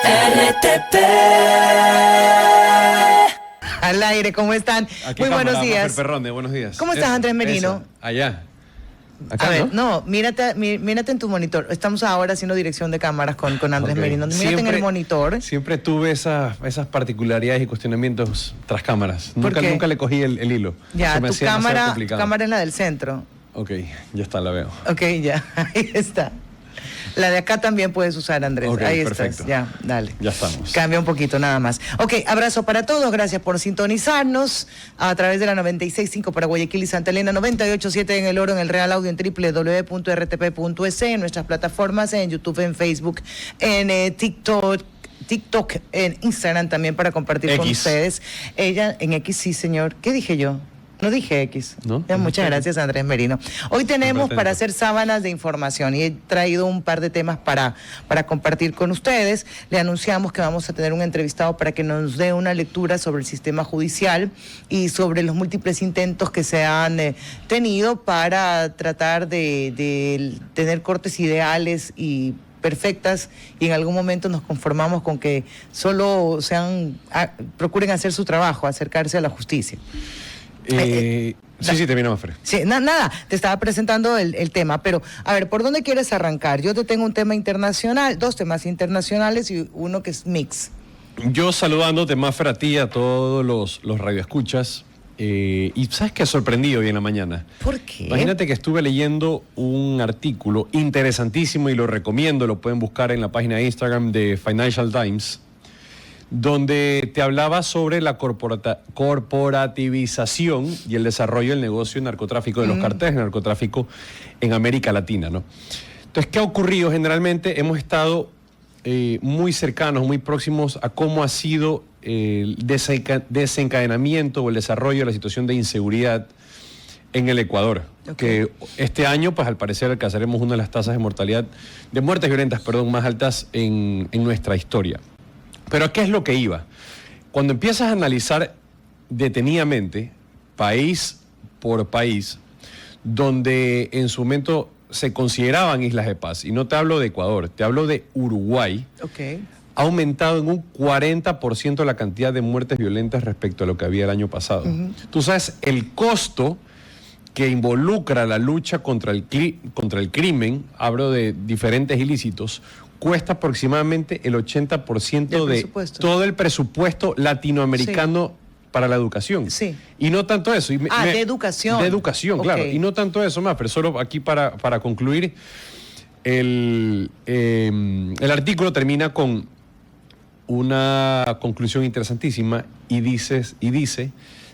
RTP. Al aire, ¿cómo están? Muy buenos días. Perrone, buenos días. ¿Cómo estás, Andrés Merino? Allá. Acá, A ver, no, mírate en tu monitor. Estamos ahora haciendo dirección de cámaras con Andrés Merino. Mírate en el monitor. Siempre tuve esas particularidades y cuestionamientos tras cámaras. Nunca le cogí el hilo. Ya, tu cámara es la del centro. Ok, ya está, la veo. Ok, ya, ahí está. La de acá también puedes usar, Andrés. Okay, ahí perfecto. estás. Ya, dale. Ya estamos. Cambia un poquito nada más. Ok, abrazo para todos. Gracias por sintonizarnos a través de la 96.5 para Guayaquil y Santa Elena, 98.7 en El Oro, en el Real Audio, en www.rtp.es, en nuestras plataformas, en YouTube, en Facebook, en TikTok, en Instagram también para compartir con ustedes. Ella en X, sí, señor. ¿Qué dije yo? No dije X. ¿No? Muchas gracias, Andrés Merino. Hoy tenemos para hacer sábanas de información y he traído un par de temas para compartir con ustedes. Le anunciamos que vamos a tener un entrevistado para que nos dé una lectura sobre el sistema judicial y sobre los múltiples intentos que se han tenido para tratar de tener cortes ideales y perfectas, y en algún momento nos conformamos con que solo procuren hacer su trabajo, acercarse a la justicia. Sí, termina, Mafre. Sí, nada, te estaba presentando el tema, pero a ver, ¿por dónde quieres arrancar? Yo te tengo un tema internacional, dos temas internacionales y uno que es mix. Yo saludándote, Mafre, a ti y a todos los radioescuchas. Y ¿sabes qué? Sorprendido hoy en la mañana. ¿Por qué? Imagínate que estuve leyendo un artículo interesantísimo y lo recomiendo, lo pueden buscar en la página de Instagram de Financial Times, donde te hablaba sobre la corporativización y el desarrollo del negocio de narcotráfico, de los carteles de narcotráfico en América Latina, ¿no? Entonces, ¿qué ha ocurrido? Generalmente hemos estado muy cercanos, muy próximos a cómo ha sido el desencadenamiento o el desarrollo de la situación de inseguridad en el Ecuador. Okay. Que este año, pues al parecer, alcanzaremos una de las tasas de muertes violentas, más altas en nuestra historia. Pero ¿a qué es lo que iba? Cuando empiezas a analizar detenidamente, país por país, donde en su momento se consideraban islas de paz, y no te hablo de Ecuador, te hablo de Uruguay, ha aumentado en un 40% la cantidad de muertes violentas respecto a lo que había el año pasado. Tú sabes, el costo que involucra la lucha contra el crimen, hablo de diferentes ilícitos, cuesta aproximadamente el 80% de todo el presupuesto latinoamericano para la educación. Sí. Y no tanto eso. De educación. De educación, claro. Y no tanto eso más, pero solo aquí para concluir, el artículo termina con una conclusión interesantísima y dice,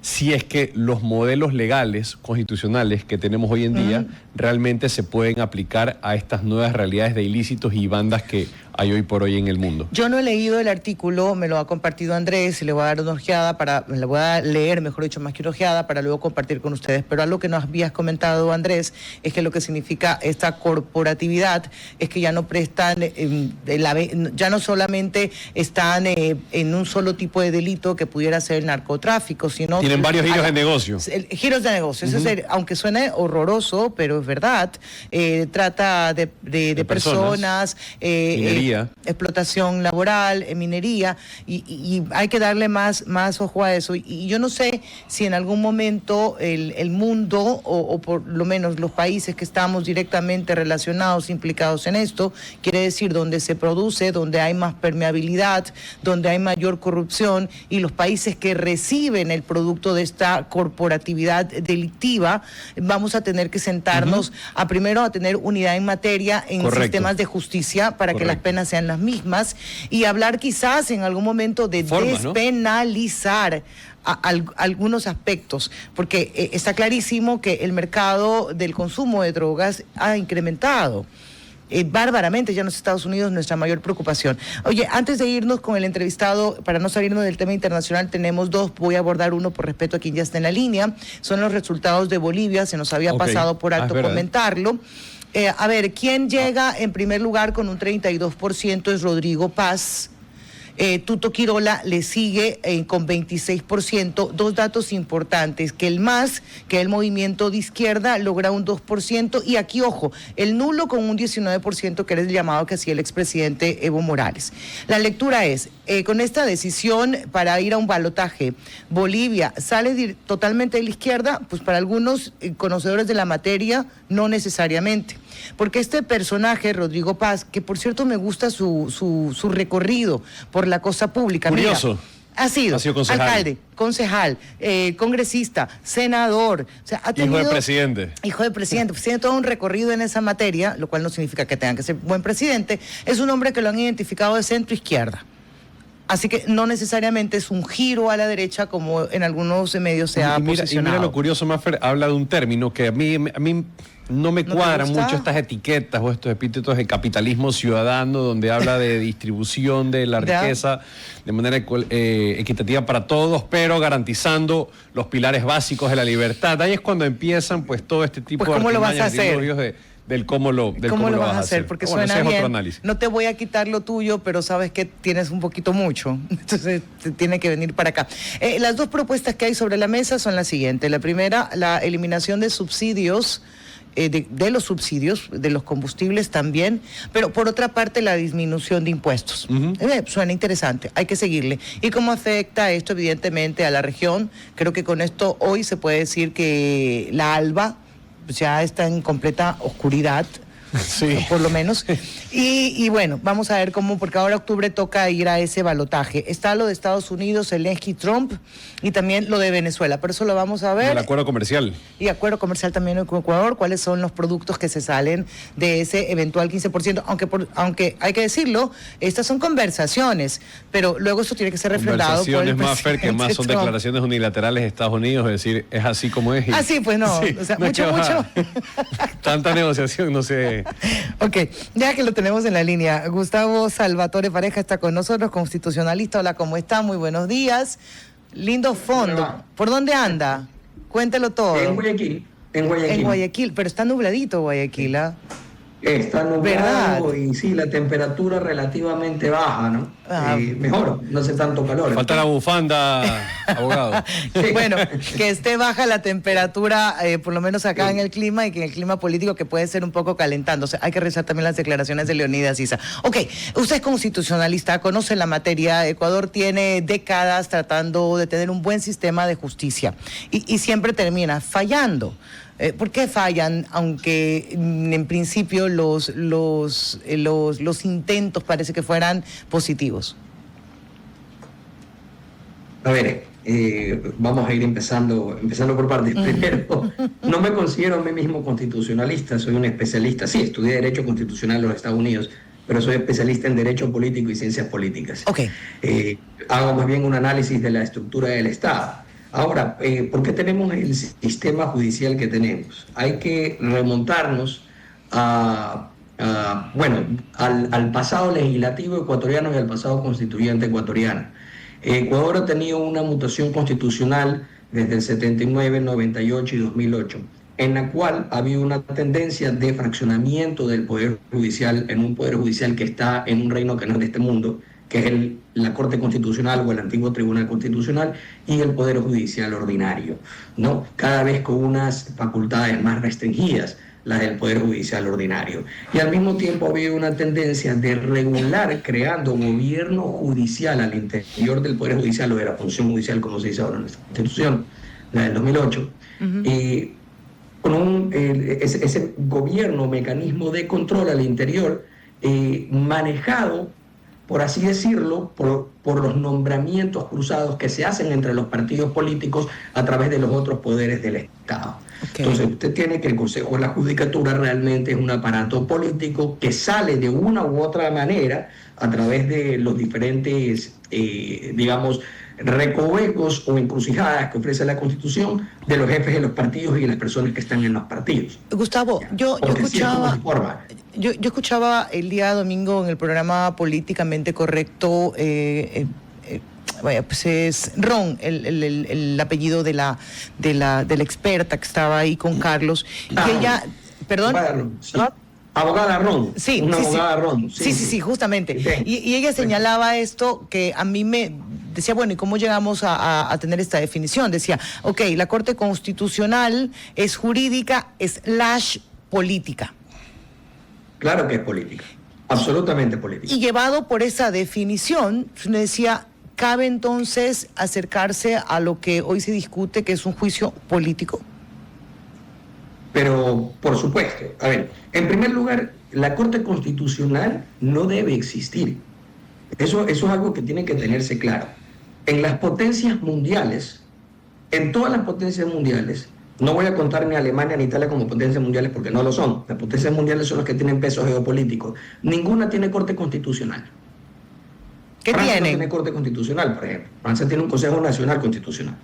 si es que los modelos legales, constitucionales que tenemos hoy en día realmente se pueden aplicar a estas nuevas realidades de ilícitos y bandas que hay hoy por hoy en el mundo. Yo no he leído el artículo, me lo ha compartido Andrés y le voy a dar una ojeada le voy a leer, mejor dicho, más que una ojeada, para luego compartir con ustedes. Pero algo que nos habías comentado, Andrés, es que lo que significa esta corporatividad es que ya no prestan, ya no solamente están en un solo tipo de delito que pudiera ser el narcotráfico, sino... Tienen varios giros de negocio. Giros de negocio, aunque suene horroroso, pero es verdad. Trata de personas, minería. Explotación laboral, minería, y hay que darle más ojo a eso. Y yo no sé si en algún momento el mundo, o por lo menos los países que estamos directamente relacionados, implicados en esto, quiere decir donde se produce, donde hay más permeabilidad, donde hay mayor corrupción, y los países que reciben el producto de esta corporatividad delictiva, vamos a tener que sentarnos primero a tener unidad en materia en sistemas de justicia para que las penas sean las mismas, y hablar quizás en algún momento de despenalizar algunos aspectos, porque está clarísimo que el mercado del consumo de drogas ha incrementado bárbaramente ya en los Estados Unidos, nuestra mayor preocupación. Oye, antes de irnos con el entrevistado, para no salirnos del tema internacional, tenemos dos, voy a abordar uno por respeto a quien ya está en la línea, son los resultados de Bolivia, se nos había pasado por alto comentarlo. A ver, ¿quién llega en primer lugar con un 32%? Es Rodrigo Paz. Tuto Quirola le sigue con 26%. Dos datos importantes, que el MAS, que es el movimiento de izquierda, logra un 2%, y aquí, ojo, el nulo con un 19%, que era el llamado que hacía el expresidente Evo Morales. La lectura es, con esta decisión para ir a un balotaje, Bolivia sale totalmente de la izquierda, pues para algunos conocedores de la materia, no necesariamente. Porque este personaje, Rodrigo Paz, que por cierto me gusta su recorrido por la cosa pública. Curioso. Mira, ha sido concejal. Alcalde, concejal, congresista, senador. O sea, ha tenido, hijo de presidente. Hijo de presidente. Pues tiene todo un recorrido en esa materia, lo cual no significa que tenga que ser buen presidente. Es un hombre que lo han identificado de centro-izquierda. Así que no necesariamente es un giro a la derecha como en algunos medios se ha posicionado. Y mira lo curioso, Maffer, habla de un término que a mí no me cuadran mucho estas etiquetas o estos epítetos de capitalismo ciudadano, donde habla de distribución de la riqueza de manera equitativa para todos, pero garantizando los pilares básicos de la libertad. Ahí es cuando empiezan pues todo este tipo pues, ¿cómo de lo vas a hacer? Del cómo lo vas a hacer. Porque bueno, suena bien. Otro análisis. No te voy a quitar lo tuyo, pero sabes que tienes un poquito mucho. Entonces tiene que venir para acá. Las dos propuestas que hay sobre la mesa son las siguientes. La primera, la eliminación de subsidios, de los subsidios, de los combustibles también, pero por otra parte la disminución de impuestos. Suena interesante, hay que seguirle. ¿Y cómo afecta esto evidentemente a la región? Creo que con esto hoy se puede decir que la ALBA ya está en completa oscuridad, sí, por lo menos. Y bueno, vamos a ver cómo, porque ahora octubre toca ir a ese balotaje. Está lo de Estados Unidos, Zelensky, Trump, y también lo de Venezuela, pero eso lo vamos a ver. El acuerdo comercial. Y acuerdo comercial también con Ecuador, cuáles son los productos que se salen de ese eventual 15%, aunque hay que decirlo, estas son conversaciones, pero luego esto tiene que ser refrendado por el presidente que más son Trump. Declaraciones unilaterales de Estados Unidos, es decir, es así como es. Así pues no, sí, o sea, no mucho. Tanta negociación, no sé. Ok, ya que lo tenemos en la línea, Gustavo Salvatore Pareja está con nosotros, constitucionalista. Hola, ¿cómo está? Muy buenos días. Lindo fondo. ¿Por dónde anda? Cuéntelo todo. En Guayaquil. En Guayaquil, pero está nubladito Guayaquil, ¿ah? Está nublado y sí, la temperatura relativamente baja, ¿no? Mejor, no hace tanto calor. Falta la bufanda, abogado. Sí. Bueno, que esté baja la temperatura, por lo menos acá en el clima, y que en el clima político que puede ser un poco calentándose. Hay que revisar también las declaraciones de Leonidas Issa. Ok, usted es constitucionalista, conoce la materia. Ecuador tiene décadas tratando de tener un buen sistema de justicia y siempre termina fallando. ¿Por qué fallan, aunque en principio los intentos parece que fueran positivos? A ver, vamos a ir empezando por partes. Primero, no me considero a mí mismo constitucionalista, soy un especialista. Sí, estudié Derecho Constitucional en los Estados Unidos, pero soy especialista en Derecho Político y Ciencias Políticas. Okay. Hago más bien un análisis de la estructura del Estado. Ahora, ¿por qué tenemos el sistema judicial que tenemos? Hay que remontarnos al pasado legislativo ecuatoriano y al pasado constituyente ecuatoriano. Ecuador ha tenido una mutación constitucional desde el 79, 98 y 2008, en la cual ha habido una tendencia de fraccionamiento del Poder Judicial en un Poder Judicial que está en un reino que no es de este mundo, que es la Corte Constitucional o el antiguo Tribunal Constitucional, y el Poder Judicial ordinario, ¿no? Cada vez con unas facultades más restringidas, las del Poder Judicial ordinario. Y al mismo tiempo ha habido una tendencia de regular, creando gobierno judicial al interior del Poder Judicial o de la función judicial, como se dice ahora en nuestra Constitución, la del 2008, con ese gobierno, mecanismo de control al interior, manejado, por así decirlo, por los nombramientos cruzados que se hacen entre los partidos políticos a través de los otros poderes del Estado. Okay. Entonces usted tiene que el Consejo de la Judicatura realmente es un aparato político que sale de una u otra manera a través de los diferentes, recovecos o encrucijadas que ofrece la Constitución de los jefes de los partidos y de las personas que están en los partidos. Gustavo, yo escuchaba el día domingo en el programa Políticamente Correcto, pues es Ron, el apellido de la experta que estaba ahí con Carlos, que ella, perdón, Sí. Abogada Ron. Sí, una sí, abogada sí. Ron. Sí, justamente. Sí. Y ella señalaba esto que a mí me decía, bueno, ¿y cómo llegamos a tener esta definición? Decía, ok, la Corte Constitucional es jurídica / política. Claro que es política, absolutamente política. Y llevado por esa definición, uno decía, ¿cabe entonces acercarse a lo que hoy se discute, que es un juicio político? Pero, por supuesto, a ver, en primer lugar, la Corte Constitucional no debe existir. Eso es algo que tiene que tenerse claro. En las potencias mundiales, en todas las potencias mundiales, no voy a contar ni Alemania ni Italia como potencias mundiales porque no lo son. Las potencias mundiales son las que tienen peso geopolítico. Ninguna tiene Corte Constitucional. ¿Qué Francia tienen? no tiene Corte Constitucional, por ejemplo. Francia tiene un Consejo Nacional Constitucional.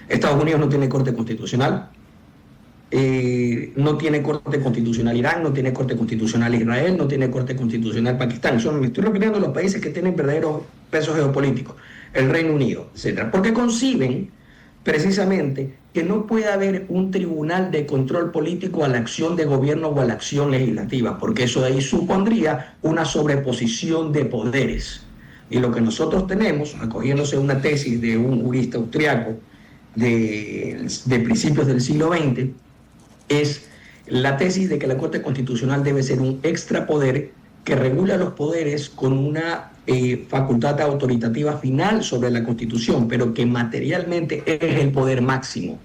Estados Unidos no tiene Corte Constitucional. No tiene Corte Constitucional Irán, no tiene Corte Constitucional Israel, no tiene Corte Constitucional Pakistán. Me estoy refiriendo a los países que tienen verdaderos pesos geopolíticos, el Reino Unido, etc. Porque conciben precisamente que no puede haber un tribunal de control político a la acción de gobierno o a la acción legislativa, porque eso de ahí supondría una sobreposición de poderes. Y lo que nosotros tenemos, acogiéndose a una tesis de un jurista austriaco de principios del siglo XX, es la tesis de que la Corte Constitucional debe ser un extrapoder que regula los poderes con una facultad autoritativa final sobre la Constitución, pero que materialmente es el poder máximo.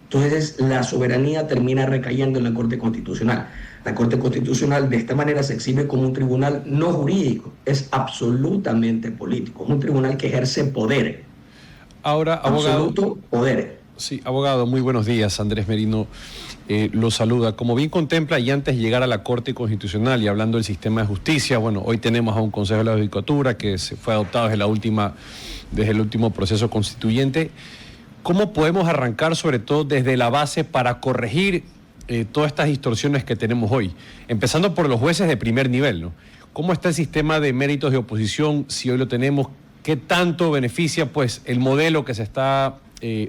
Entonces la soberanía termina recayendo en la Corte Constitucional. La Corte Constitucional de esta manera se exhibe como un tribunal no jurídico, es absolutamente político, es un tribunal que ejerce poder. Ahora, abogado. Absoluto poder. Sí, abogado, muy buenos días. Andrés Merino lo saluda. Como bien contempla, y antes de llegar a la Corte Constitucional y hablando del sistema de justicia, bueno, hoy tenemos a un Consejo de la Judicatura que se fue adoptado desde el último proceso constituyente. ¿Cómo podemos arrancar, sobre todo desde la base, para corregir todas estas distorsiones que tenemos hoy? Empezando por los jueces de primer nivel, ¿no? ¿Cómo está el sistema de méritos de oposición, si hoy lo tenemos? ¿Qué tanto beneficia, pues, el modelo que se está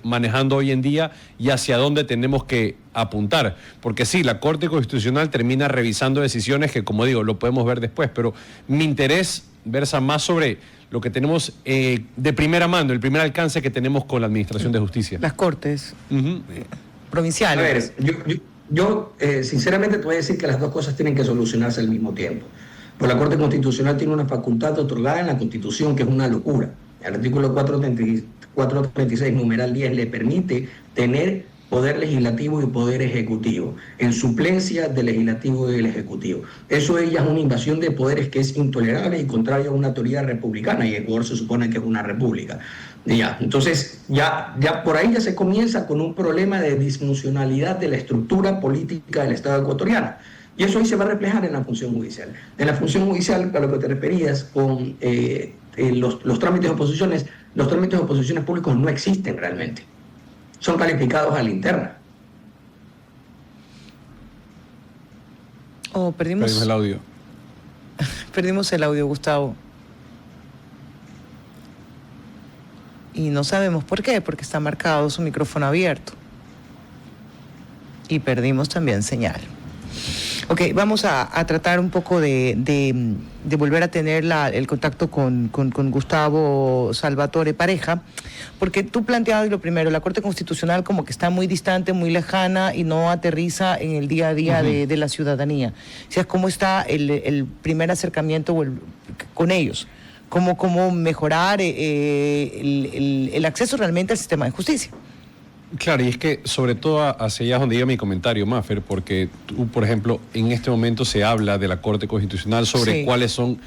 manejando hoy en día y hacia dónde tenemos que apuntar? Porque sí, la Corte Constitucional termina revisando decisiones que, como digo, lo podemos ver después, pero mi interés versa más sobre lo que tenemos de primera mano, el primer alcance que tenemos con la Administración de Justicia. Las Cortes Uh-huh. provinciales. A ver, yo sinceramente te voy a decir que las dos cosas tienen que solucionarse al mismo tiempo. Pues la Corte Constitucional tiene una facultad otorgada en la Constitución que es una locura. El artículo 436, numeral 10, le permite tener poder legislativo y poder ejecutivo, en suplencia del legislativo y del ejecutivo. Eso ya es una invasión de poderes que es intolerable y contraria a una autoridad republicana, y Ecuador se supone que es una república. Ya, entonces, ya por ahí ya se comienza con un problema de disfuncionalidad de la estructura política del Estado ecuatoriano. Y eso hoy se va a reflejar en la función judicial. En la función judicial, a lo que te referías con los trámites de oposiciones, los trámites de oposiciones públicos no existen realmente. Son calificados a la interna. Oh, Perdimos el audio. Perdimos el audio, Gustavo. Y no sabemos por qué, porque está marcado su micrófono abierto. Y perdimos también señal. Ok, vamos a tratar un poco de volver a tener el contacto con Gustavo Salvatore Pareja, porque tú planteabas lo primero, la Corte Constitucional como que está muy distante, muy lejana y no aterriza en el día a día de la ciudadanía. O sea, ¿cómo está el primer acercamiento con ellos? ¿Cómo mejorar el acceso realmente al sistema de justicia? Claro, y es que sobre todo hacia allá es donde iba mi comentario, Mafer, porque tú, por ejemplo, en este momento se habla de la Corte Constitucional sobre cuáles son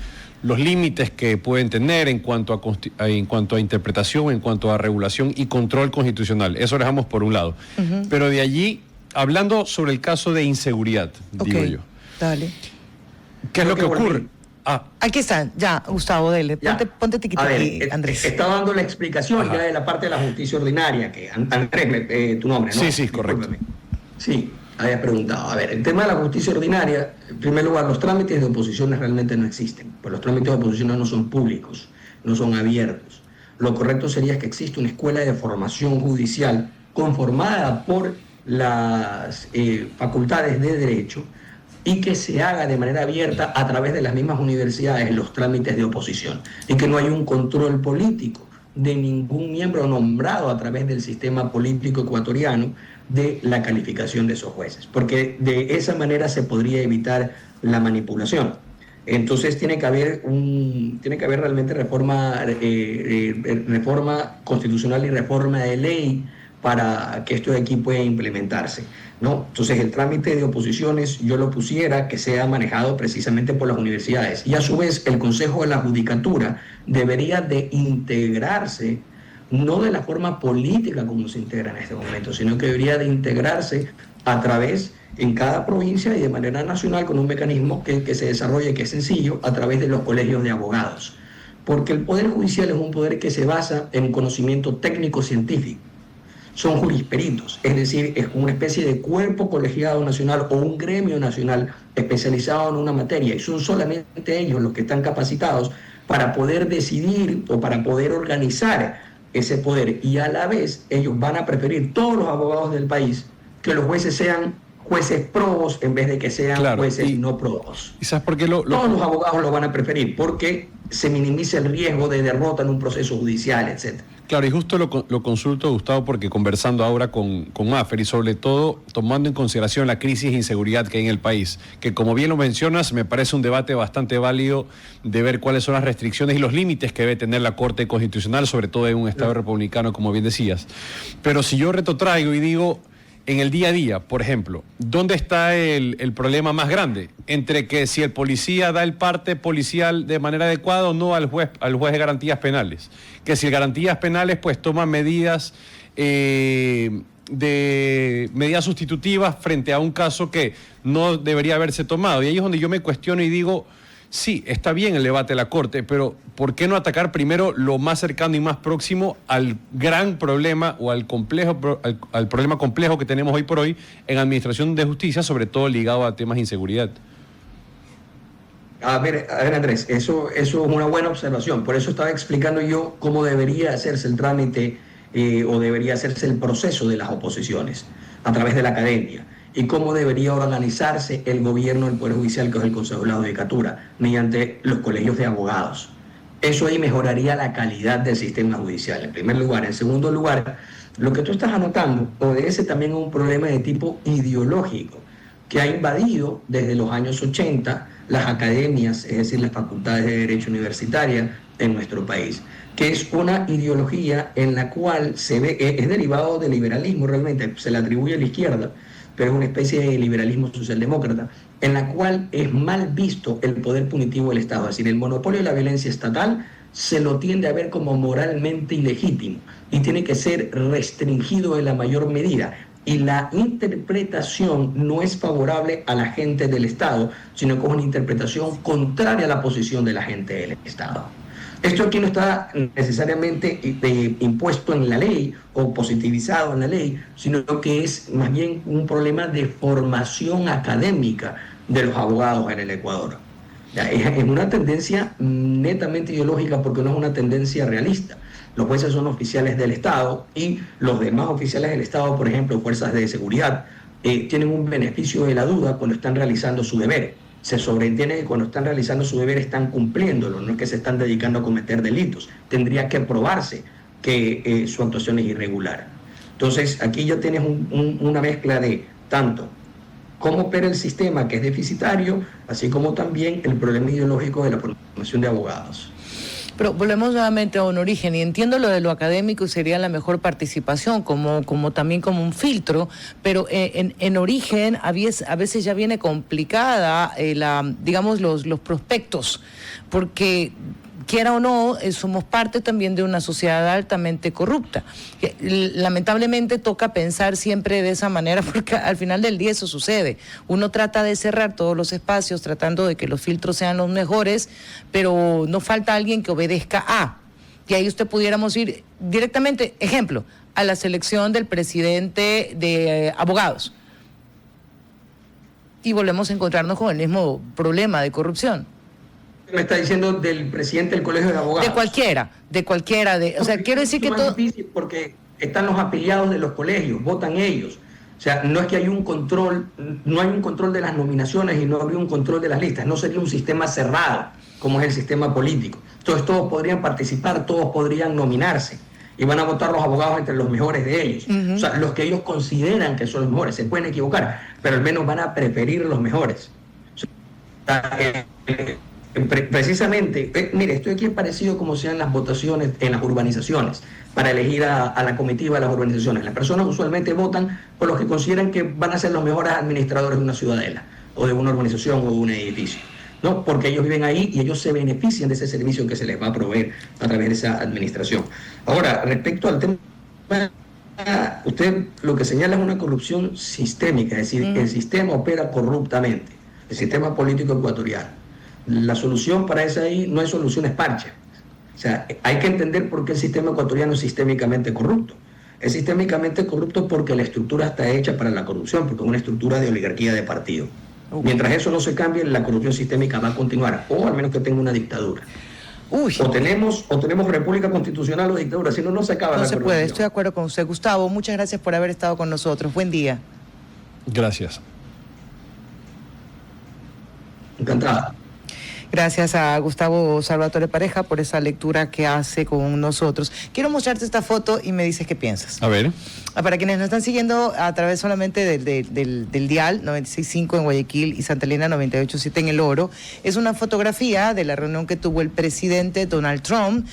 los límites que pueden tener en cuanto a interpretación, en cuanto a regulación y control constitucional. Eso lo dejamos por un lado. Uh-huh. Pero de allí, hablando sobre el caso de inseguridad, digo yo. Dale. ¿Qué es lo que ocurre? Aquí están, ya, Gustavo, dele. Ponte tiquita aquí, Andrés. Está dando la explicación ya de la parte de la justicia ordinaria, que Andrés, tu nombre, ¿no? Sí, correcto. Sí, habías preguntado. A ver, el tema de la justicia ordinaria, en primer lugar, los trámites de oposiciones realmente no existen, pues los trámites de oposiciones no son públicos, no son abiertos. Lo correcto sería que existe una escuela de formación judicial conformada por las facultades de derecho, y que se haga de manera abierta a través de las mismas universidades los trámites de oposición y que no hay un control político de ningún miembro nombrado a través del sistema político ecuatoriano de la calificación de esos jueces, porque de esa manera se podría evitar la manipulación. Entonces tiene que haber realmente reforma constitucional y reforma de ley para que esto de aquí pueda implementarse, ¿no? Entonces el trámite de oposiciones yo lo pusiera que sea manejado precisamente por las universidades, y a su vez el Consejo de la Judicatura debería de integrarse, no de la forma política como se integra en este momento, sino que debería de integrarse a través en cada provincia y de manera nacional con un mecanismo que se desarrolle, que es sencillo, a través de los colegios de abogados. Porque el Poder Judicial es un poder que se basa en conocimiento técnico-científico. Son jurisperitos, es decir, es una especie de cuerpo colegiado nacional o un gremio nacional especializado en una materia, y son solamente ellos los que están capacitados para poder decidir o para poder organizar ese poder, y a la vez ellos van a preferir, todos los abogados del país, que los jueces sean jueces probos en vez de que sean jueces no probos. ¿Y sabes por qué todos los abogados lo van a preferir? Porque se minimiza el riesgo de derrota en un proceso judicial, etc. Claro, y justo lo consulto, Gustavo, porque conversando ahora con Mafer y sobre todo tomando en consideración la crisis de inseguridad que hay en el país, que como bien lo mencionas, me parece un debate bastante válido de ver cuáles son las restricciones y los límites que debe tener la Corte Constitucional, sobre todo en un Estado republicano, como bien decías. Pero si yo retrotraigo y digo, en el día a día, por ejemplo, ¿dónde está el problema más grande? Entre que si el policía da el parte policial de manera adecuada o no al juez de garantías penales. Que si el garantías penales pues toma medidas medidas sustitutivas frente a un caso que no debería haberse tomado. Y ahí es donde yo me cuestiono y digo, sí, está bien el debate de la Corte, pero ¿por qué no atacar primero lo más cercano y más próximo al gran problema o al problema complejo que tenemos hoy por hoy en administración de justicia, sobre todo ligado a temas de inseguridad? A ver, Andrés, eso es una buena observación. Por eso estaba explicando yo cómo debería hacerse el trámite o debería hacerse el proceso de las oposiciones a través de la academia, y cómo debería organizarse el gobierno del Poder Judicial, que es el Consejo de la Judicatura, mediante los colegios de abogados. Eso ahí mejoraría la calidad del sistema judicial, en primer lugar. En segundo lugar, lo que tú estás anotando obedece también a un problema de tipo ideológico que ha invadido desde los años 80 las academias, es decir, las facultades de Derecho Universitaria en nuestro país, que es una ideología en la cual se ve, es derivado del liberalismo realmente, se le atribuye a la izquierda, pero es una especie de liberalismo socialdemócrata, en la cual es mal visto el poder punitivo del Estado. Es decir, el monopolio de la violencia estatal se lo tiende a ver como moralmente ilegítimo y tiene que ser restringido en la mayor medida. Y la interpretación no es favorable a la gente del Estado, sino que es una interpretación contraria a la posición de la gente del Estado. Esto aquí no está necesariamente impuesto en la ley o positivizado en la ley, sino que es más bien un problema de formación académica de los abogados en el Ecuador. Es una tendencia netamente ideológica, porque no es una tendencia realista. Los jueces son oficiales del Estado y los demás oficiales del Estado, por ejemplo, fuerzas de seguridad, tienen un beneficio de la duda cuando están realizando su deber. Se sobreentiende que cuando están realizando su deber están cumpliéndolo, no es que se están dedicando a cometer delitos. Tendría que probarse que su actuación es irregular. Entonces, aquí ya tienes una mezcla de tanto cómo opera el sistema, que es deficitario, así como también el problema ideológico de la formación de abogados. Pero volvemos nuevamente a un origen, y entiendo lo de lo académico y sería la mejor participación, como también como un filtro, pero en origen a veces ya viene complicada digamos los prospectos, porque quiera o no, somos parte también de una sociedad altamente corrupta. Lamentablemente toca pensar siempre de esa manera, porque al final del día eso sucede. Uno trata de cerrar todos los espacios, tratando de que los filtros sean los mejores, pero no falta alguien que obedezca a. Y ahí usted pudiéramos ir directamente, ejemplo, a la selección del presidente de abogados. Y volvemos a encontrarnos con el mismo problema de corrupción. Me está diciendo del presidente del Colegio de Abogados. De cualquiera, o sea, quiero decir que todo... Es difícil porque están los afiliados de los colegios, votan ellos. O sea, no es que hay un control, no hay un control de las nominaciones y no habría un control de las listas, no sería un sistema cerrado como es el sistema político. Entonces todos podrían participar, todos podrían nominarse y van a votar los abogados entre los mejores de ellos. O sea, los que ellos consideran que son los mejores, se pueden equivocar, pero al menos van a preferir los mejores. O sea, precisamente, mire, esto aquí es parecido como sean las votaciones en las urbanizaciones, para elegir a la comitiva de las urbanizaciones. Las personas usualmente votan por los que consideran que van a ser los mejores administradores de una ciudadela, o de una urbanización, o de un edificio, ¿no? Porque ellos viven ahí y ellos se benefician de ese servicio que se les va a proveer a través de esa administración. Ahora, respecto al tema, usted lo que señala es una corrupción sistémica, es decir, el sistema opera corruptamente, el sistema político ecuatoriano. La solución para eso ahí no hay soluciones parches. O sea, hay que entender por qué el sistema ecuatoriano es sistémicamente corrupto. Es sistémicamente corrupto porque la estructura está hecha para la corrupción, porque es una estructura de oligarquía de partido. Mientras eso no se cambie, la corrupción sistémica va a continuar, o al menos que tenga una dictadura. O tenemos república constitucional o dictadura, si no, no se acaba la corrupción. No se puede, estoy de acuerdo con usted. Gustavo, muchas gracias por haber estado con nosotros. Buen día. Gracias. Encantado. Gracias a Gustavo Salvatore Pareja por esa lectura que hace con nosotros. Quiero mostrarte esta foto y me dices qué piensas. A ver. Para quienes nos están siguiendo a través solamente del dial 96.5 en Guayaquil y Santa Elena 98.7 en El Oro, es una fotografía de la reunión que tuvo el presidente Donald Trump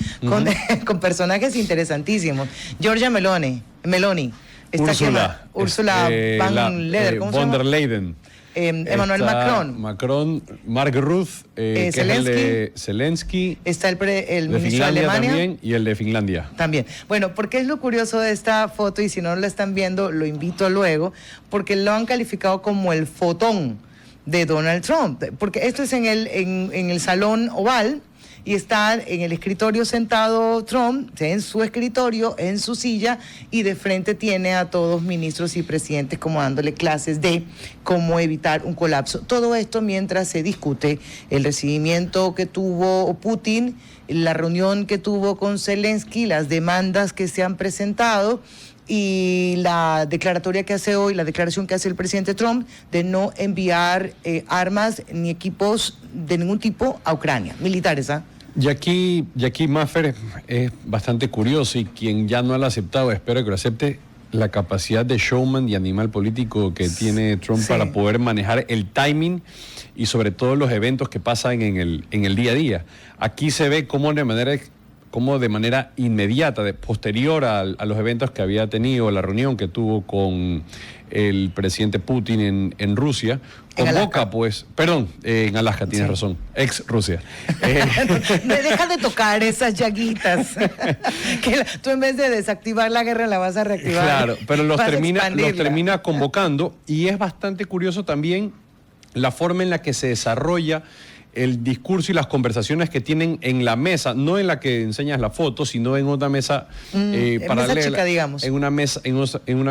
con personajes interesantísimos. Giorgia Meloni. Está Ursula von Leder, ¿cómo se llama? Von der Leyen. Emmanuel Macron, Mark Rutte, que es el de Zelensky. Está el de ministro de Alemania también, y el de Finlandia. También. Bueno, porque es lo curioso de esta foto, y si no la están viendo, lo invito luego, porque lo han calificado como el fotón de Donald Trump. Porque esto es en el Salón Oval, y está en el escritorio sentado Trump, en su escritorio, en su silla, y de frente tiene a todos ministros y presidentes como dándole clases de cómo evitar un colapso. Todo esto mientras se discute el recibimiento que tuvo Putin, la reunión que tuvo con Zelensky, las demandas que se han presentado, y la declaratoria que hace hoy, la declaración que hace el presidente Trump de no enviar armas ni equipos de ningún tipo a Ucrania, militares, ¿ah? Y aquí Maffer es bastante curioso, y quien ya no lo ha aceptado, espero que lo acepte, la capacidad de showman y animal político que tiene Trump para poder manejar el timing y sobre todo los eventos que pasan en el día a día. Aquí se ve cómo de manera inmediata, posterior a los eventos que había tenido, la reunión que tuvo con el presidente Putin en Rusia, convoca en Alaska, tienes razón, ex Rusia. Deja de tocar esas llaguitas, que tú en vez de desactivar la guerra la vas a reactivar. Claro, pero los termina convocando, y es bastante curioso también la forma en la que se desarrolla el discurso y las conversaciones que tienen en la mesa, no en la que enseñas la foto, sino en otra mesa paralela, mesa chica, digamos. en una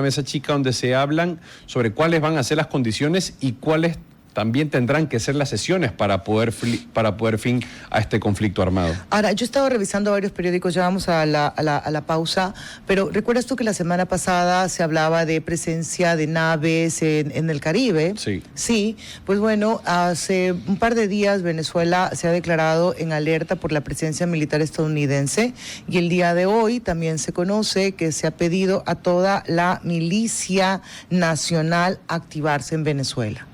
mesa chica donde se hablan sobre cuáles van a ser las condiciones y cuáles también tendrán que ser las sesiones para poder fin a este conflicto armado. Ahora, yo he estado revisando varios periódicos, ya vamos a la pausa, pero ¿recuerdas tú que la semana pasada se hablaba de presencia de naves en el Caribe? Sí. Sí, pues bueno, hace un par de días Venezuela se ha declarado en alerta por la presencia militar estadounidense, y el día de hoy también se conoce que se ha pedido a toda la milicia nacional activarse en Venezuela.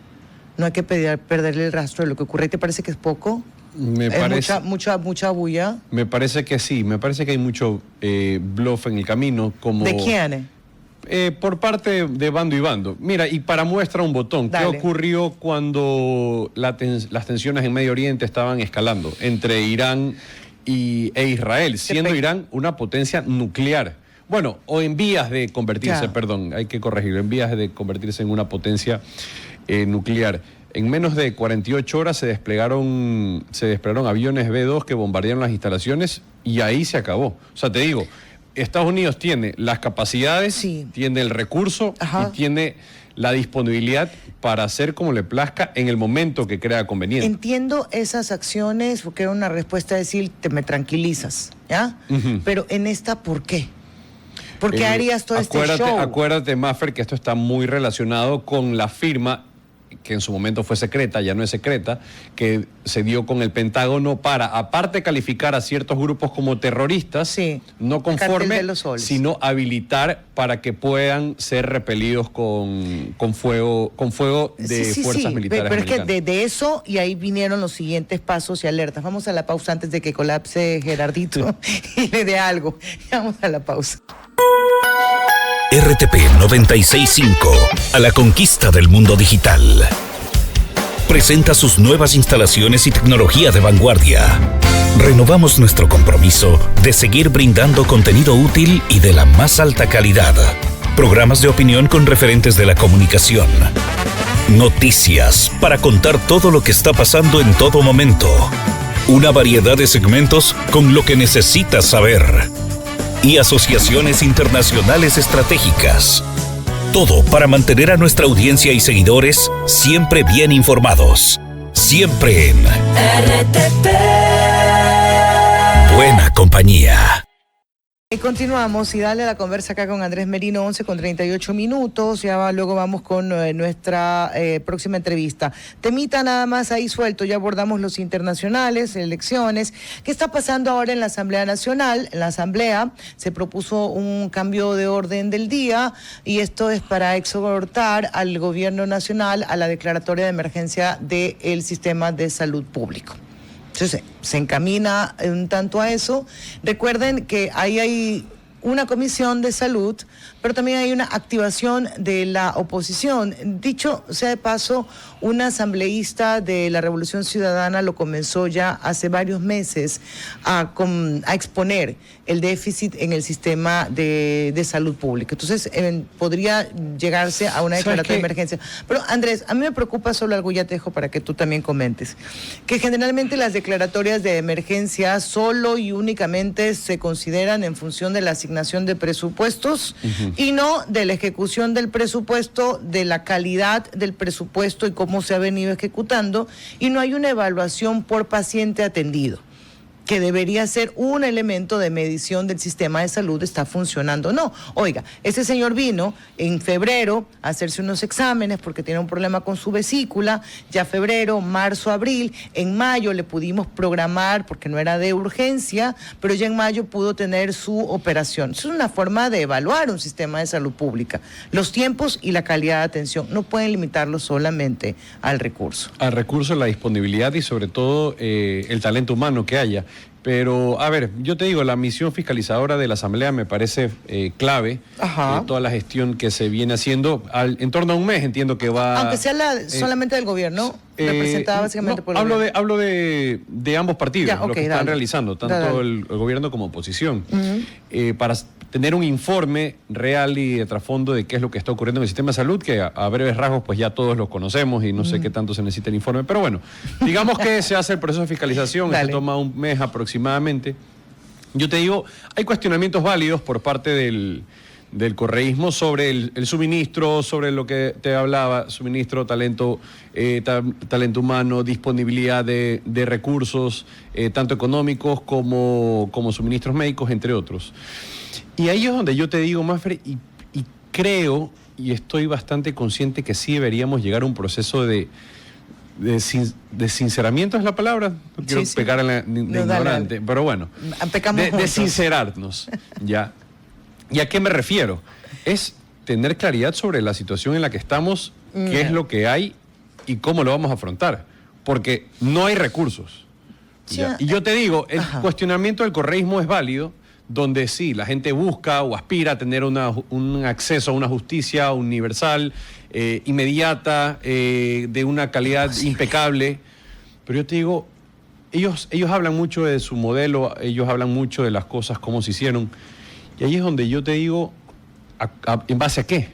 No hay que perderle el rastro de lo que ocurre. ¿Te parece que es poco? Me parece mucha bulla. Me parece que sí, me parece que hay mucho bluff en el camino. ¿De quién? Por parte de bando y bando. Mira, y para muestra un botón, Dale. ¿qué ocurrió cuando las tensiones en Medio Oriente estaban escalando entre Irán e Israel, siendo Irán una potencia nuclear? Bueno, o en vías de convertirse, hay que corregirlo, en vías de convertirse en una potencia nuclear. En menos de 48 horas se desplegaron aviones B-2 que bombardearon las instalaciones, y ahí se acabó. O sea, te digo, Estados Unidos tiene las capacidades, tiene el recurso y tiene la disponibilidad para hacer como le plazca en el momento que crea conveniente. Entiendo esas acciones, porque era una respuesta a decir, me tranquilizas, ¿ya? Pero en esta, ¿por qué? ¿Por qué harías todo este show? Acuérdate, Maffer, que esto está muy relacionado con la firma, que en su momento fue secreta, ya no es secreta, que se dio con el Pentágono para, aparte de calificar a ciertos grupos como terroristas, sí, no conforme, sino habilitar para que puedan ser repelidos con fuego de fuerzas militares pero es que americanas. de eso, y ahí vinieron los siguientes pasos y alertas. Vamos a la pausa antes de que colapse Gerardito y le dé algo. Vamos a la pausa. RTP 96.5, a la conquista del mundo digital. Presenta sus nuevas instalaciones y tecnología de vanguardia. Renovamos nuestro compromiso de seguir brindando contenido útil y de la más alta calidad. Programas de opinión con referentes de la comunicación. Noticias para contar todo lo que está pasando en todo momento. Una variedad de segmentos con lo que necesitas saber. Y asociaciones internacionales estratégicas. Todo para mantener a nuestra audiencia y seguidores siempre bien informados. Siempre en RTP. Buena compañía. Y continuamos y dale la conversa acá con Andrés Merino, 11:38. Luego vamos con nuestra próxima entrevista. Temita nada más ahí suelto, ya abordamos los internacionales, elecciones. ¿Qué está pasando ahora en la Asamblea Nacional? En la Asamblea se propuso un cambio de orden del día y esto es para exhortar al gobierno nacional a la declaratoria de emergencia del sistema de salud público. Entonces, se encamina un tanto a eso. Recuerden que ahí hay una comisión de salud, pero también hay una activación de la oposición. Dicho sea de paso, una asambleísta de la Revolución Ciudadana lo comenzó ya hace varios meses a exponer el déficit en el sistema de salud pública. Entonces, podría llegarse a una declaratoria de emergencia. Pero, Andrés, a mí me preocupa solo algo, ya te dejo para que tú también comentes, que generalmente las declaratorias de emergencia solo y únicamente se consideran en función de la asignación de presupuestos y no de la ejecución del presupuesto, de la calidad del presupuesto y cómo se ha venido ejecutando, y no hay una evaluación por paciente atendido, que debería ser un elemento de medición del sistema de salud, está funcionando o no. Oiga, ese señor vino en febrero a hacerse unos exámenes porque tiene un problema con su vesícula, ya febrero, marzo, abril, en mayo le pudimos programar porque no era de urgencia, pero ya en mayo pudo tener su operación. Eso es una forma de evaluar un sistema de salud pública. Los tiempos y la calidad de atención no pueden limitarlo solamente al recurso. Al recurso, la disponibilidad y sobre todo el talento humano que haya. Pero, a ver, yo te digo, la misión fiscalizadora de la Asamblea me parece clave. Toda la gestión que se viene haciendo en torno a un mes, entiendo que va... Aunque sea solamente del gobierno, representada básicamente por el gobierno. Hablo de ambos partidos, ya, lo que están realizando, tanto el gobierno como oposición, para tener un informe real y de trasfondo de qué es lo que está ocurriendo en el sistema de salud, que a breves rasgos pues ya todos los conocemos y no sé qué tanto se necesita el informe, pero bueno, digamos que se hace el proceso de fiscalización, se toma un mes aproximadamente. Yo te digo, hay cuestionamientos válidos por parte del correísmo sobre el suministro, sobre lo que te hablaba, suministro, talento humano, disponibilidad de recursos, tanto económicos como suministros médicos, entre otros. Y ahí es donde yo te digo, Maffer, y creo, y estoy bastante consciente que sí deberíamos llegar a un proceso de sinceramiento, ¿es la palabra? No quiero pecar en la ignorante, pero bueno, de sincerarnos, ¿ya? ¿Y a qué me refiero? Es tener claridad sobre la situación en la que estamos, qué es lo que hay y cómo lo vamos a afrontar, porque no hay recursos. ¿Ya? Y yo te digo, el cuestionamiento del correísmo es válido, donde sí, la gente busca o aspira a tener un acceso a una justicia universal, inmediata, de una calidad impecable. Pero yo te digo, ellos hablan mucho de su modelo, ellos hablan mucho de las cosas, cómo se hicieron. Y ahí es donde yo te digo, ¿en base a qué?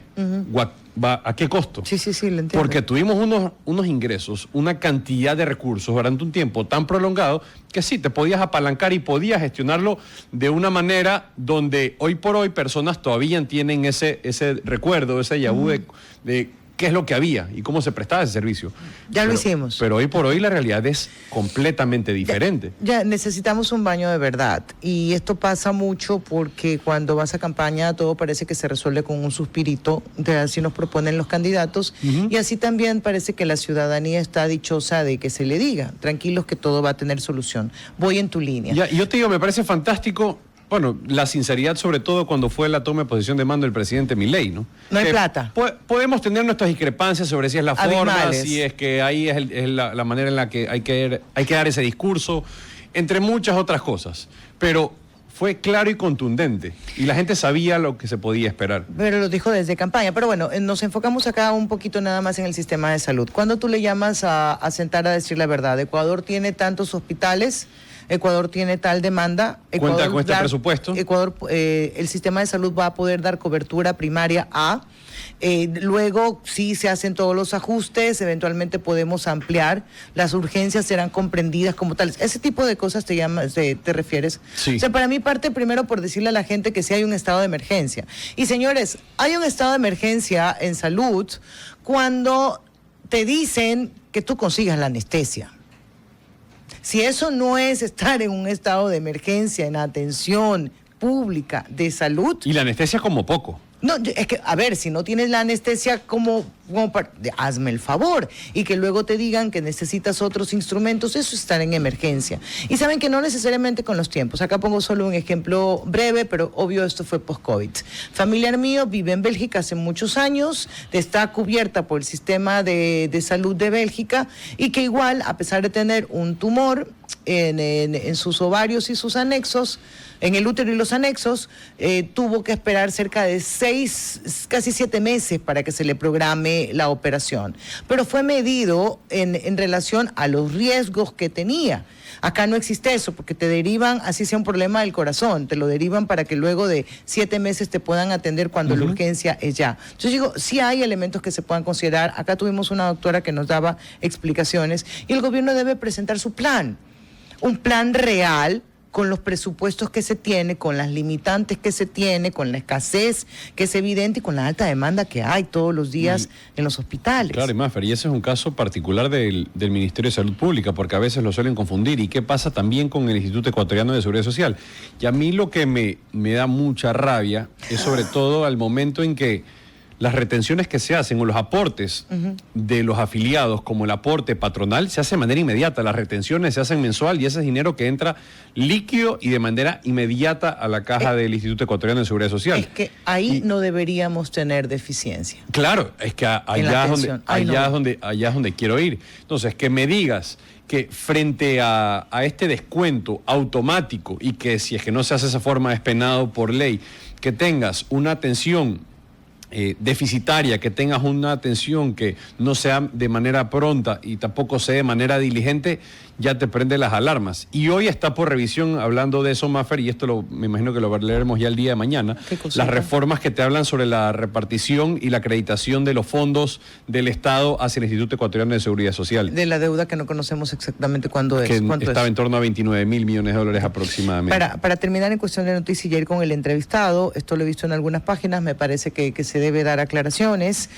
¿A qué costo? Sí, lo entiendo. Porque tuvimos unos ingresos, una cantidad de recursos durante un tiempo tan prolongado que sí, te podías apalancar y podías gestionarlo de una manera donde hoy por hoy personas todavía tienen ese recuerdo, ese déjà vu de qué es lo que había y cómo se prestaba ese servicio. Ya lo hicimos. Pero hoy por hoy la realidad es completamente diferente. Ya necesitamos un baño de verdad. Y esto pasa mucho porque cuando vas a campaña todo parece que se resuelve con un suspirito, así nos proponen los candidatos. Y así también parece que la ciudadanía está dichosa de que se le diga, tranquilos que todo va a tener solución. Voy en tu línea. Ya, y yo te digo, me parece fantástico. Bueno, la sinceridad sobre todo cuando fue la toma de posición de mando del presidente Milei, ¿no? No hay plata. Podemos tener nuestras discrepancias sobre si es la forma, Abismales. si es que ahí es la manera en la que hay que dar ese discurso, entre muchas otras cosas. Pero fue claro y contundente y la gente sabía lo que se podía esperar. Pero lo dijo desde campaña. Pero bueno, nos enfocamos acá un poquito nada más en el sistema de salud. ¿Cuándo tú le llamas a sentar a decir la verdad? Ecuador tiene tantos hospitales, Ecuador tiene tal demanda. Ecuador Cuenta con este presupuesto. Ecuador, el sistema de salud va a poder dar cobertura primaria a... luego, sí se hacen todos los ajustes, eventualmente podemos ampliar, las urgencias serán comprendidas como tales. Ese tipo de cosas te refieres. Sí. O sea, para mí parte primero por decirle a la gente que sí hay un estado de emergencia. Y señores, hay un estado de emergencia en salud cuando te dicen que tú consigas la anestesia. Si eso no es estar en un estado de emergencia, en atención pública de salud... Y la anestesia como poco. No, es que, a ver, si no tienes la anestesia, hazme el favor. Y que luego te digan que necesitas otros instrumentos, eso es estar en emergencia. Y saben que no necesariamente con los tiempos. Acá pongo solo un ejemplo breve, pero obvio esto fue post-COVID. Familiar mío vive en Bélgica hace muchos años, está cubierta por el sistema de salud de Bélgica, y que igual, a pesar de tener un tumor en sus ovarios y sus anexos, en el útero y los anexos, tuvo que esperar cerca de 6, casi 7 meses para que se le programe la operación. Pero fue medido en relación a los riesgos que tenía. Acá no existe eso, porque te derivan, así sea un problema del corazón, te lo derivan para que luego de 7 meses te puedan atender cuando la urgencia es ya. Entonces digo, sí hay elementos que se puedan considerar. Acá tuvimos una doctora que nos daba explicaciones y el gobierno debe presentar su plan. Un plan real, con los presupuestos que se tiene, con las limitantes que se tiene, con la escasez que es evidente y con la alta demanda que hay todos los días en los hospitales. Claro, y Mafer, y ese es un caso particular del Ministerio de Salud Pública, porque a veces lo suelen confundir. ¿Y qué pasa también con el Instituto Ecuatoriano de Seguridad Social? Y a mí lo que me da mucha rabia es sobre todo al momento en que las retenciones que se hacen o los aportes de los afiliados, como el aporte patronal, se hace de manera inmediata. Las retenciones se hacen mensual y ese es dinero que entra líquido y de manera inmediata a la caja del Instituto Ecuatoriano de Seguridad Social. Es que ahí no deberíamos tener deficiencia. Claro, es que allá es donde quiero ir. Entonces, que me digas que frente a este descuento automático y que si es que no se hace de esa forma es penado por ley, que tengas una atención deficitaria, que tengas una atención que no sea de manera pronta y tampoco sea de manera diligente, ya te prende las alarmas. Y hoy está por revisión, hablando de eso, Mafer, y esto me imagino que lo leeremos ya el día de mañana, las reformas que te hablan sobre la repartición y la acreditación de los fondos del Estado hacia el Instituto Ecuatoriano de Seguridad Social. De la deuda que no conocemos exactamente cuándo es. Que ¿Cuánto estaba es? en torno a 29 mil millones de dólares aproximadamente. Para terminar en cuestión de noticias y ir con el entrevistado, esto lo he visto en algunas páginas, me parece que se debe dar aclaraciones.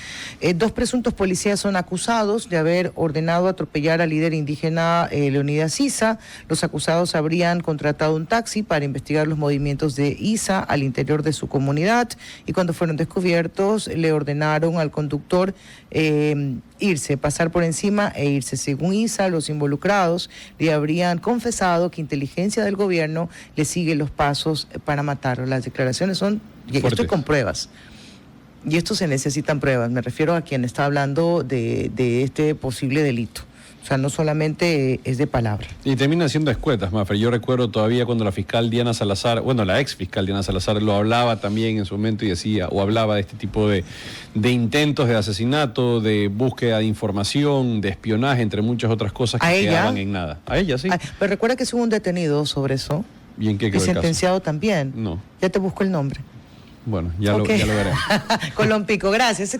2 presuntos policías son acusados de haber ordenado atropellar al líder indígena Leonidas Issa. Los acusados habrían contratado un taxi para investigar los movimientos de Issa al interior de su comunidad y cuando fueron descubiertos le ordenaron al conductor irse, pasar por encima e irse. Según Issa, los involucrados le habrían confesado que inteligencia del gobierno le sigue los pasos para matarlo. Las declaraciones son, y esto fuertes. con pruebas. Y esto se necesitan pruebas. Me refiero a quien está hablando de este posible delito. O sea, no solamente es de palabra. Y terminan siendo escuetas, Mafer. Yo recuerdo todavía cuando la fiscal Diana Salazar, bueno, la ex fiscal Diana Salazar lo hablaba también en su momento y decía, o hablaba de este tipo de intentos de asesinato, de búsqueda de información, de espionaje, entre muchas otras cosas que quedaban en nada. A ella, sí. Pero recuerda que hubo un detenido sobre eso. ¿Y en qué Y quedó el caso? sentenciado también. No. Ya te busco el nombre. Bueno, ya lo veremos. Colompico, gracias.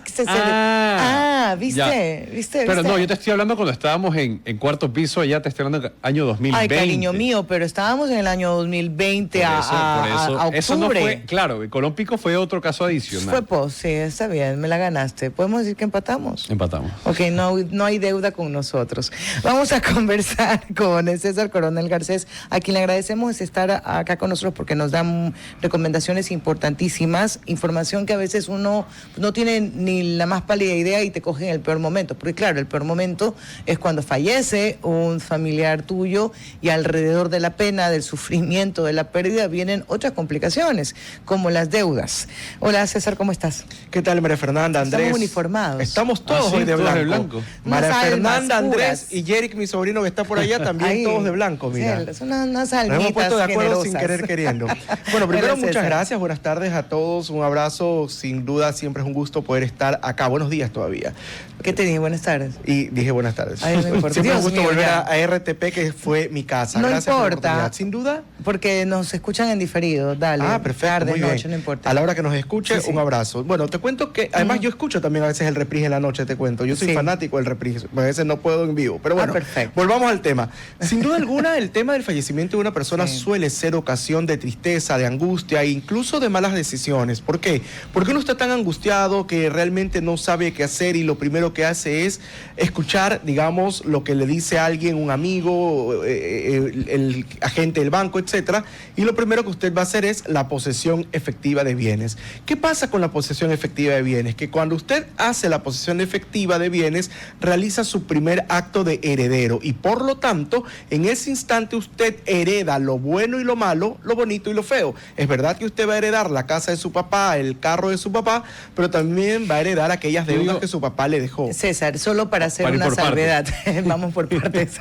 ¿Viste? Pero no, yo te estoy hablando cuando estábamos en cuarto piso, allá te estoy hablando del año 2020. Ay, cariño mío, pero estábamos en el año 2020 por eso, a octubre. Eso no fue, claro, el Colompico fue otro caso adicional. Sí, está bien, me la ganaste. ¿Podemos decir que empatamos? Empatamos. Ok, no hay deuda con nosotros. Vamos a conversar con César Coronel Garcés, a quien le agradecemos estar acá con nosotros porque nos dan recomendaciones importantísimas, información que a veces uno no tiene ni la más pálida idea y te coge en el peor momento. Porque claro, el peor momento es cuando fallece un familiar tuyo y alrededor de la pena, del sufrimiento, de la pérdida, vienen otras complicaciones, como las deudas. Hola César, ¿cómo estás? ¿Qué tal, María Fernanda, Andrés? Estamos uniformados. Estamos todos hoy de blanco. María Fernanda, Andrés y Jerick, mi sobrino que está por allá, también ahí, todos de blanco, mira. Son unas almitas nos hemos puesto de acuerdo generosas. sin querer queriendo. Bueno, primero muchas gracias, buenas tardes a todos, un abrazo, sin duda siempre es un gusto poder estar acá. Buenos días todavía. ¿Qué te dije? Buenas tardes. Y dije buenas tardes. Ay, no importa. Siempre es un Dios gusto mío, volver ya. a RTP, que fue mi casa. No Gracias por la importa. oportunidad. Sin duda. Porque nos escuchan en diferido, dale. Perfecto, tarde, muy noche, bien. no importa. A la hora que nos escuche, Sí. un abrazo. Bueno, te cuento que, además yo escucho también a veces el reprise en la noche, te cuento. Yo soy Sí. fanático del reprise, a veces no puedo en vivo. Pero bueno, perfecto. volvamos al tema. Sin duda alguna, el tema del fallecimiento de una persona Sí. suele ser ocasión de tristeza, de angustia e incluso de malas decisiones. ¿Por qué? Porque uno está tan angustiado que realmente no sabe qué hacer y lo primero que hace es escuchar, digamos, lo que le dice alguien, un amigo, el agente del banco, etcétera, y lo primero que usted va a hacer es la posesión efectiva de bienes. ¿Qué pasa con la posesión efectiva de bienes? Que cuando usted hace la posesión efectiva de bienes, realiza su primer acto de heredero y por lo tanto, en ese instante usted hereda lo bueno y lo malo, lo bonito y lo feo. Es verdad que usted va a heredar la casa de su papá, el carro de su papá, pero también va a heredar aquellas deudas que su papá le dejó. César, solo para hacer Para ir una por salvedad, vamos por partes,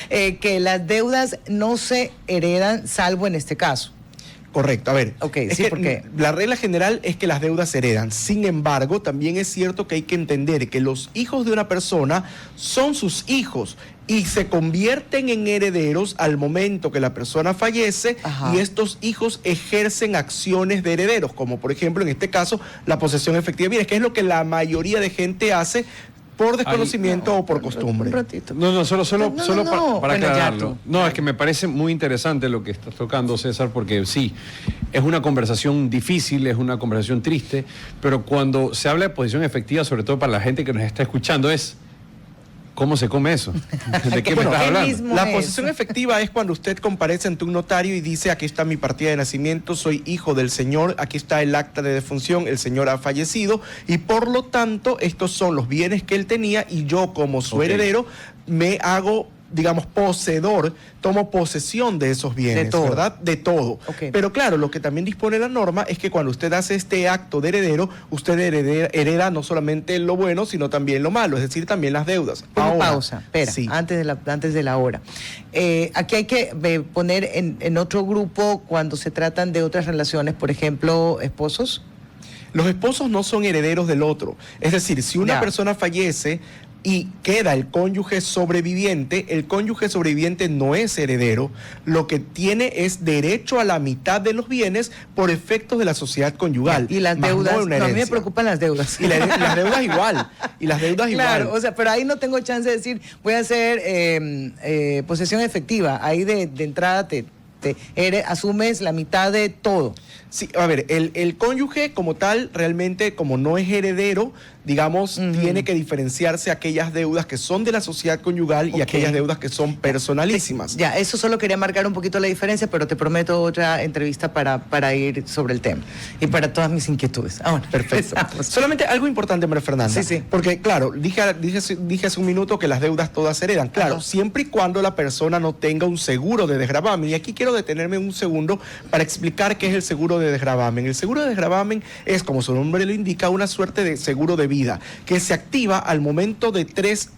que las deudas no se heredan salvo en este caso. Correcto, a ver, Ok, es sí, que porque la regla general es que las deudas se heredan. Sin embargo, también es cierto que hay que entender que los hijos de una persona son sus hijos y se convierten en herederos al momento que la persona fallece. Ajá. Y estos hijos ejercen acciones de herederos, como por ejemplo en este caso la posesión efectiva de bienes, que es lo que la mayoría de gente hace por desconocimiento o por costumbre. Un ratito. No, solo No, para bueno, ya aclararlo. tú. No, es que me parece muy interesante lo que estás tocando, César, porque sí, es una conversación difícil, es una conversación triste, pero cuando se habla de posición efectiva, sobre todo para la gente que nos está escuchando, es ¿cómo se come eso? ¿De qué me Bueno, estás él hablando? mismo- La es. posesión efectiva es cuando usted comparece ante un notario y dice: aquí está mi partida de nacimiento, soy hijo del señor, aquí está el acta de defunción, el señor ha fallecido y por lo tanto estos son los bienes que él tenía y yo como su Ok. heredero me hago, digamos, poseedor, tomo posesión de esos bienes, De todo. ¿verdad? De todo. Ok. Pero claro, lo que también dispone la norma es que cuando usted hace este acto de heredero, usted hereda no solamente lo bueno, sino también lo malo, es decir, también las deudas. Una Ahora, pausa, espera, sí. antes de la hora. Aquí hay que poner en otro grupo cuando se tratan de otras relaciones, por ejemplo, esposos. Los esposos no son herederos del otro. Es decir, si una Ya. persona fallece y queda el cónyuge sobreviviente, el cónyuge sobreviviente no es heredero, lo que tiene es derecho a la mitad de los bienes por efectos de la sociedad conyugal. Y las más no deudas, una no, a mí me herencia. preocupan las deudas. Y las deudas igual. Y las deudas Claro, igual. o sea, pero ahí no tengo chance de decir, voy a hacer posesión efectiva. Ahí de entrada asumes la mitad de todo. Sí, a ver, el cónyuge como tal, realmente como no es heredero, digamos, tiene que diferenciarse aquellas deudas que son de la sociedad conyugal Ok. y aquellas deudas que son personalísimas. Ya, eso solo quería marcar un poquito la diferencia, pero te prometo otra entrevista para ir sobre el tema y para todas mis inquietudes. Ahora, Perfecto. empezamos. Solamente algo importante, María Fernanda. Sí, sí. Porque, claro, dije hace un minuto que las deudas todas se heredan. Claro, Ajá. siempre y cuando la persona no tenga un seguro de desgravamen. Y aquí quiero detenerme un segundo para explicar qué es el seguro de desgravamen. El seguro de desgravamen es, como su nombre lo indica, una suerte de seguro de vida que se activa al momento de tres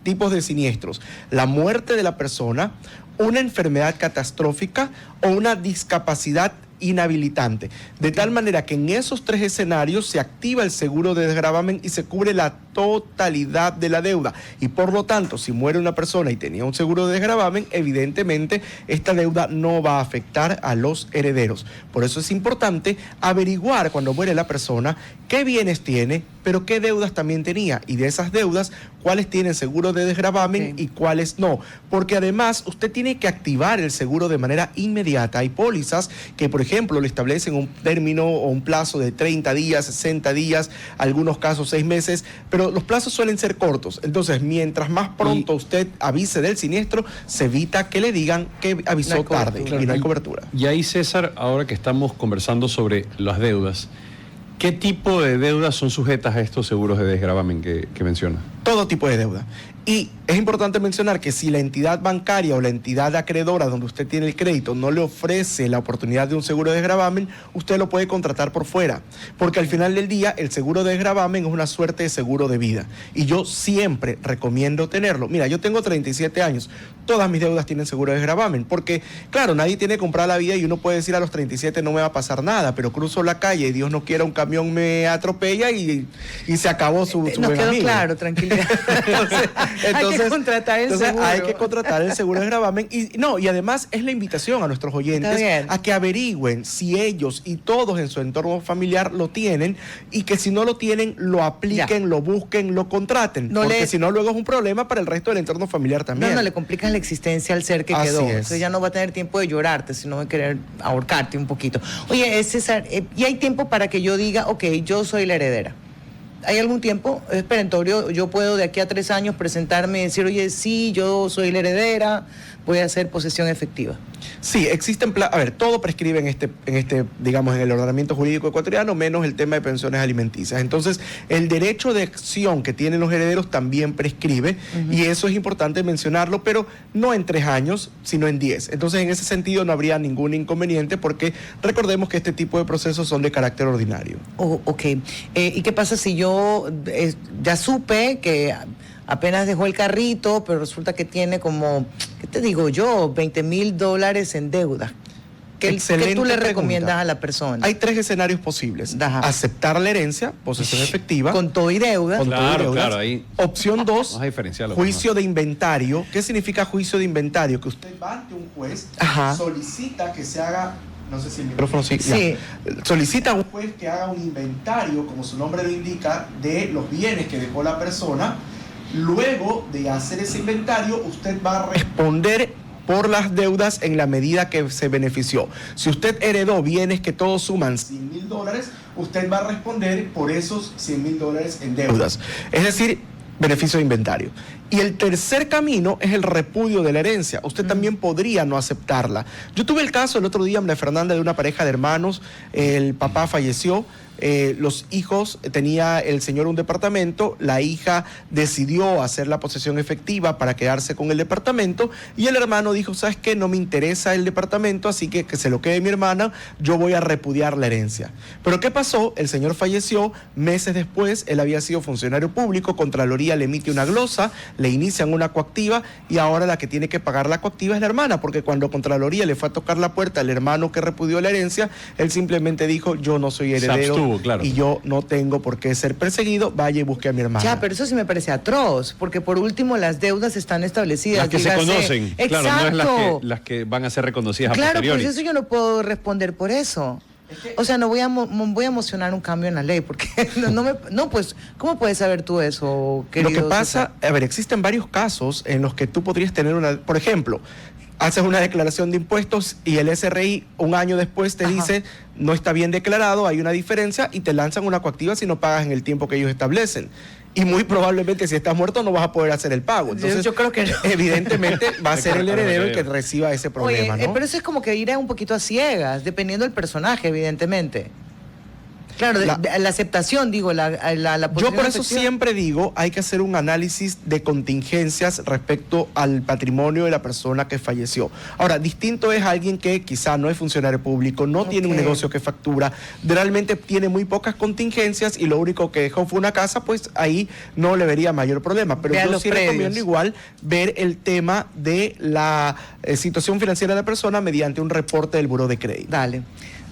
tipos de siniestros: la muerte de la persona, una enfermedad catastrófica o una discapacidad inhabilitante. De tal manera que en esos tres escenarios se activa el seguro de desgravamen y se cubre la totalidad de la deuda. Y por lo tanto, si muere una persona y tenía un seguro de desgravamen, evidentemente esta deuda no va a afectar a los herederos. Por eso es importante averiguar cuando muere la persona qué bienes tiene, pero qué deudas también tenía, y de esas deudas, cuáles tienen seguro de desgravamen y cuáles no. Porque además usted tiene que activar el seguro de manera inmediata. Hay pólizas que, por ejemplo, le establecen un término o un plazo de 30 días, 60 días, algunos casos 6 meses, pero los plazos suelen ser cortos. Entonces, mientras más pronto usted avise del siniestro, se evita que le digan que avisó tarde y no hay cobertura. Y ahí, César, ahora que estamos conversando sobre las deudas, ¿qué tipo de deudas son sujetas a estos seguros de desgravamen que menciona? Todo tipo de deuda. Y es importante mencionar que si la entidad bancaria o la entidad acreedora donde usted tiene el crédito no le ofrece la oportunidad de un seguro de desgravamen, usted lo puede contratar por fuera. Porque al final del día, el seguro de desgravamen es una suerte de seguro de vida. Y yo siempre recomiendo tenerlo. Mira, yo tengo 37 años. Todas mis deudas tienen seguro de desgravamen. Porque, claro, nadie tiene que comprar la vida y uno puede decir a los 37 no me va a pasar nada. Pero cruzo la calle y Dios no quiera un camión me atropella y se acabó su Nos buen quedó amigo. claro, tranquilidad. Entonces, hay que contratar el seguro. Hay que contratar el seguro de desgravamen. Y además es la invitación a nuestros oyentes a que averigüen si ellos y todos en su entorno familiar lo tienen, y que si no lo tienen, lo apliquen, lo busquen, lo contraten. Porque si no, luego es un problema para el resto del entorno familiar también. No le complicas la existencia al ser que Así quedó. es. Entonces ya no va a tener tiempo de llorarte, sino de querer ahorcarte un poquito. Oye, César, ¿y hay tiempo para que yo diga, ok, yo soy la heredera? ¿Hay algún tiempo? ¿Es perentorio? ¿Yo puedo de aquí a 3 años presentarme y decir, oye, sí, yo soy la heredera, voy a hacer posesión efectiva? Sí, existen, todo prescribe digamos, en el ordenamiento jurídico ecuatoriano, menos el tema de pensiones alimenticias. Entonces, el derecho de acción que tienen los herederos también prescribe, y eso es importante mencionarlo, pero no en 3 años, sino en 10. Entonces, en ese sentido no habría ningún inconveniente, porque recordemos que este tipo de procesos son de carácter ordinario. Ok. ¿Y qué pasa si yo ya supe que apenas dejó el carrito, pero resulta que tiene como, ¿qué te digo yo? $20,000 en deuda. ¿Qué tú le recomiendas a la persona? Hay 3 escenarios posibles. Aceptar la herencia, posesión efectiva. Con todo y deuda. Claro, ahí. Opción 2, juicio juicio de inventario. ¿Qué significa juicio de inventario? Que usted va ante un juez, solicita que se haga... No sé si el micrófono sí. Solicita a un juez que haga un inventario, como su nombre lo indica, de los bienes que dejó la persona. Luego de hacer ese inventario, usted va a responder por las deudas en la medida que se benefició. Si usted heredó bienes que todos suman $100,000, usted va a responder por esos $100,000 en deudas. Es decir, beneficio de inventario. Y el tercer camino es el repudio de la herencia. Usted también podría no aceptarla. Yo tuve el caso el otro día, María Fernanda, de una pareja de hermanos. El papá falleció. Los hijos, tenía el señor un departamento, la hija decidió hacer la posesión efectiva para quedarse con el departamento, y el hermano dijo, ¿sabes qué? No me interesa el departamento, así que se lo quede mi hermana, yo voy a repudiar la herencia. Pero ¿qué pasó? El señor falleció, meses después, él había sido funcionario público, Contraloría le emite una glosa, le inician una coactiva, y ahora la que tiene que pagar la coactiva es la hermana, porque cuando Contraloría le fue a tocar la puerta al hermano que repudió la herencia, él simplemente dijo, yo no soy heredero. Claro. Y yo no tengo por qué ser perseguido, vaya y busque a mi hermana. Ya, pero eso sí me parece atroz, porque por último las deudas están establecidas. Las que se conocen, exacto. Claro, no es las que van a ser reconocidas a posteriori. Claro, pues eso yo no puedo responder por eso. O sea, no voy a emocionar un cambio en la ley, porque pues, ¿cómo puedes saber tú eso, querido? Lo que pasa, existen varios casos en los que tú podrías tener por ejemplo, haces una declaración de impuestos y el SRI un año después te dice no está bien declarado, hay una diferencia, y te lanzan una coactiva si no pagas en el tiempo que ellos establecen. Y muy probablemente si estás muerto no vas a poder hacer el pago. Entonces, yo creo que evidentemente va a ser el heredero el que reciba ese problema. Oye, pero eso es como que ir un poquito a ciegas, dependiendo del personaje, evidentemente. Claro, la aceptación, digo, la yo por eso siempre digo, hay que hacer un análisis de contingencias respecto al patrimonio de la persona que falleció. Ahora, distinto es alguien que quizá no es funcionario público, no tiene un negocio que factura, realmente tiene muy pocas contingencias y lo único que dejó fue una casa, pues ahí no le vería mayor problema. Pero yo sí recomiendo igual ver el tema de la situación financiera de la persona mediante un reporte del Buró de Crédito. Dale.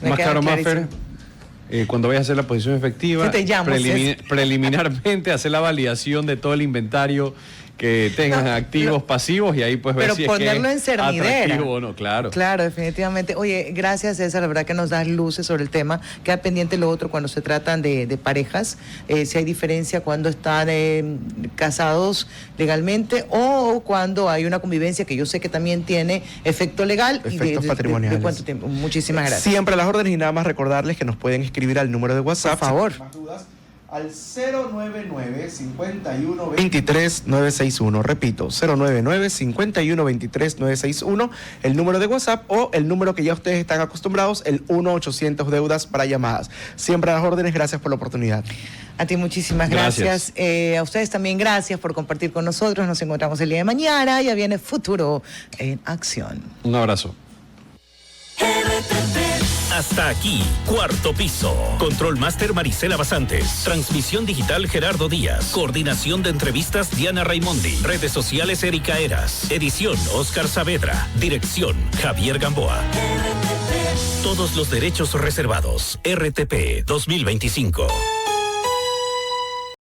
Más claro, Maffer. cuando vayas a hacer la posición efectiva, Yo te llamo, preliminarmente hacer la validación de todo el inventario que tengan activos, pasivos, y ahí pues ver pero si es que ponerlo en es cernidera. atractivo o no, claro. Claro, definitivamente. Oye, gracias César, la verdad que nos das luces sobre el tema. Queda pendiente lo otro cuando se tratan de parejas, si hay diferencia cuando están casados legalmente o cuando hay una convivencia que yo sé que también tiene efecto legal. Efectos patrimoniales. ¿De cuánto tiempo? Muchísimas gracias. Siempre a las órdenes, y nada más recordarles que nos pueden escribir al número de WhatsApp. Por favor. Más dudas, al 099-5123-961. Repito, 099-5123-961, el número de WhatsApp, o el número que ya ustedes están acostumbrados, el 1-800-DEUDAS para llamadas. Siempre a las órdenes, gracias por la oportunidad. A ti muchísimas gracias. A ustedes también gracias por compartir con nosotros. Nos encontramos el día de mañana. Ya viene Futuro en Acción. Un abrazo. Hasta aquí, Cuarto Piso. Control Master Marisela Basantes. Transmisión digital Gerardo Díaz. Coordinación de entrevistas Diana Raimondi. Redes sociales Erika Eras. Edición Oscar Saavedra. Dirección Javier Gamboa. Todos los derechos reservados. RTP 2025.